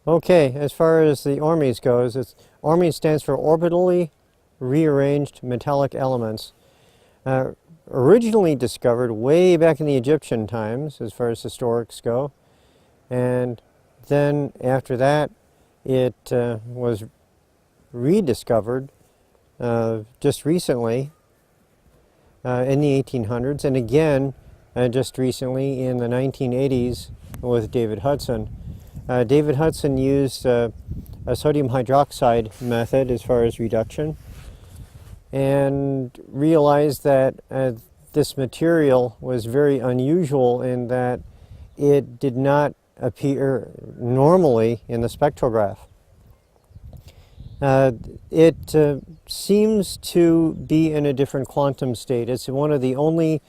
Okay, as far as the ormes goes, ormes stands for orbitally rearranged metallic elements. Originally discovered way back in the Egyptian times, as far as historics go, and then after that it was rediscovered just recently in the 1800s, and again just recently in the 1980s with David Hudson. David Hudson used a sodium hydroxide method as far as reduction, and realized that this material was very unusual in that it did not appear normally in the spectrograph. It seems to be in a different quantum state. It's one of the only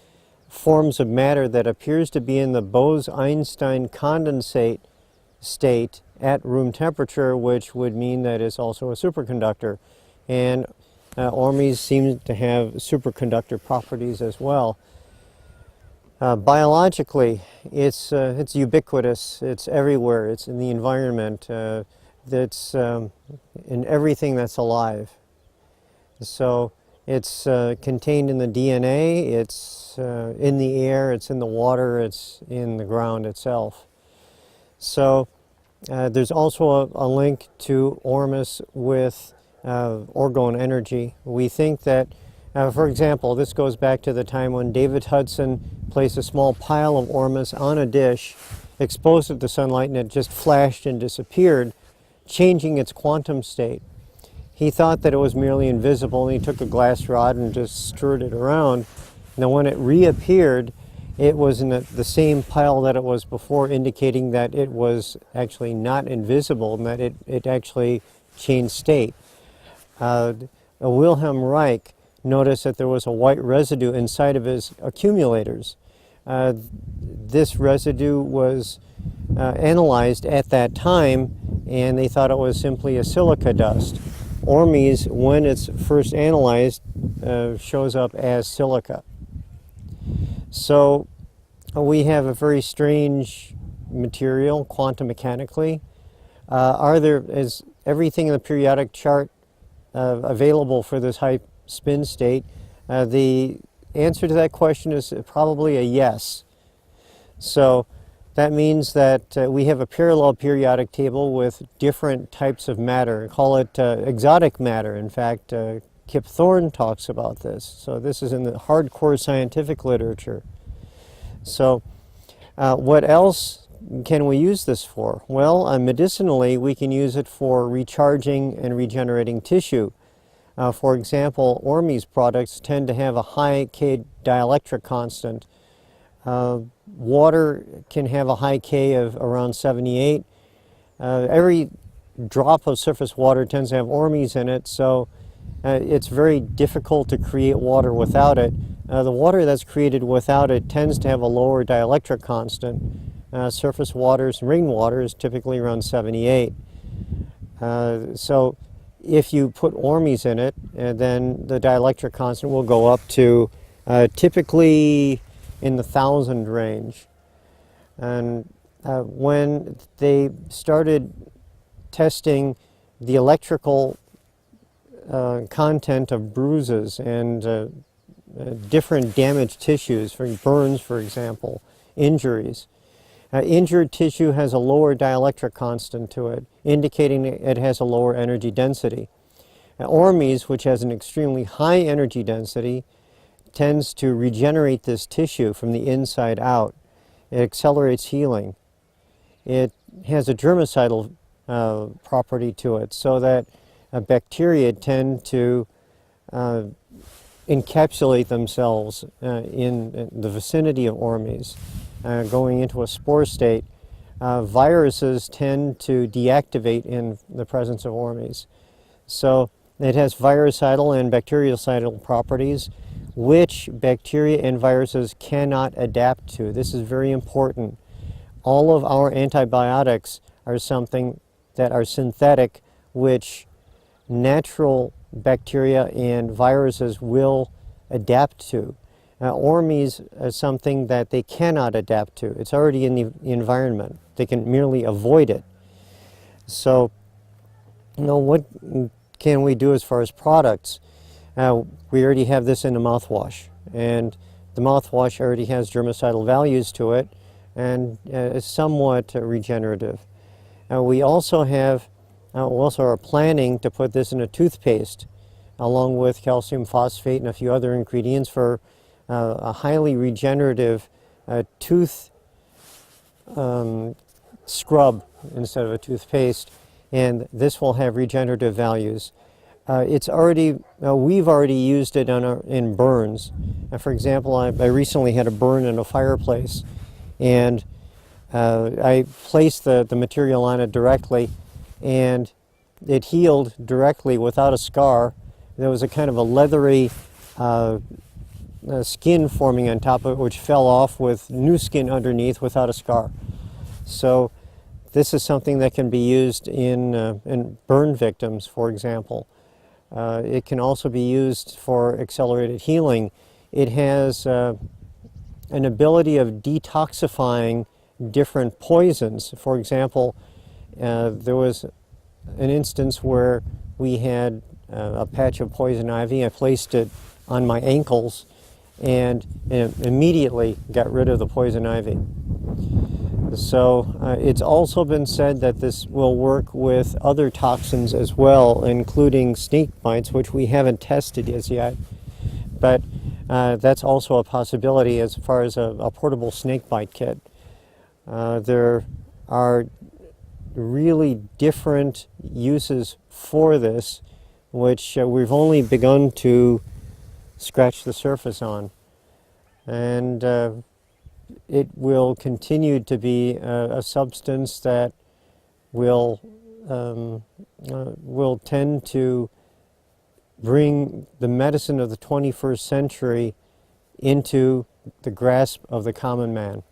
forms of matter that appears to be in the Bose-Einstein condensate state at room temperature, which would mean that it's also a superconductor. And ormes seem to have superconductor properties as well. Biologically, it's ubiquitous. It's everywhere. It's in the environment. It's in everything that's alive. So it's contained in the DNA. It's in the air. It's in the water. It's in the ground itself. So there's also a link to ormes with orgone energy. We think that, for example, this goes back to the time when David Hudson placed a small pile of ormes on a dish, exposed it to sunlight, and it just flashed and disappeared, changing its quantum state. He thought that it was merely invisible, and he took a glass rod and just stirred it around. Now when it reappeared, it was in the same pile that it was before, indicating that it was actually not invisible and that it actually changed state. Wilhelm Reich noticed that there was a white residue inside of his accumulators. This residue was analyzed at that time, and they thought it was simply a silica dust. Ormes, when it's first analyzed, shows up as silica. So we have a very strange material, quantum mechanically. Is everything in the periodic chart available for this high spin state? The answer to that question is probably a yes. So that means that we have a parallel periodic table with different types of matter. Call it exotic matter. In fact, Kip Thorne talks about this. So this is in the hardcore scientific literature. So what else can we use this for? Well, medicinally, we can use it for recharging and regenerating tissue. For example, ormes products tend to have a high K dielectric constant. Water can have a high K of around 78. Every drop of surface water tends to have ormes in it, so it's very difficult to create water without it. The water that's created without it tends to have a lower dielectric constant. Surface waters, rainwater, is typically around 78. So if you put ormes in it, then the dielectric constant will go up to typically in the 1,000 range. And when they started testing the electrical content of bruises and different damaged tissues, for burns, for example, injuries, injured tissue has a lower dielectric constant to it, indicating it has a lower energy density. Ormes, which has an extremely high energy density, tends to regenerate this tissue from the inside out. It accelerates healing. It has a germicidal property to it, so that bacteria tend to encapsulate themselves in the vicinity of ormes, going into a spore state. Viruses tend to deactivate in the presence of ormes. So it has virucidal and bactericidal properties, which bacteria and viruses cannot adapt to. This is very important. All of our antibiotics are something that are synthetic, which natural bacteria and viruses will adapt to. Ormes is something that they cannot adapt to. It's already in the environment. They can merely avoid it. So, what can we do as far as products? We already have this in the mouthwash, and the mouthwash already has germicidal values to it and is somewhat regenerative. We also are planning to put this in a toothpaste along with calcium phosphate and a few other ingredients for a highly regenerative tooth scrub instead of a toothpaste, and this will have regenerative values. We've already used it in burns. For example, I recently had a burn in a fireplace, and I placed the material on it directly, and it healed directly without a scar. There was a kind of a leathery skin forming on top of it, which fell off with new skin underneath without a scar. So this is something that can be used in burn victims, for example. It can also be used for accelerated healing. It has an ability of detoxifying different poisons. For example, there was an instance where we had a patch of poison ivy. I placed it on my ankles, and it immediately got rid of the poison ivy. So it's also been said that this will work with other toxins as well, including snake bites, which we haven't tested as yet. But that's also a possibility as far as a portable snake bite kit. There are really different uses for this, which we've only begun to scratch the surface on. And it will continue to be a substance that will tend to bring the medicine of the 21st century into the grasp of the common man.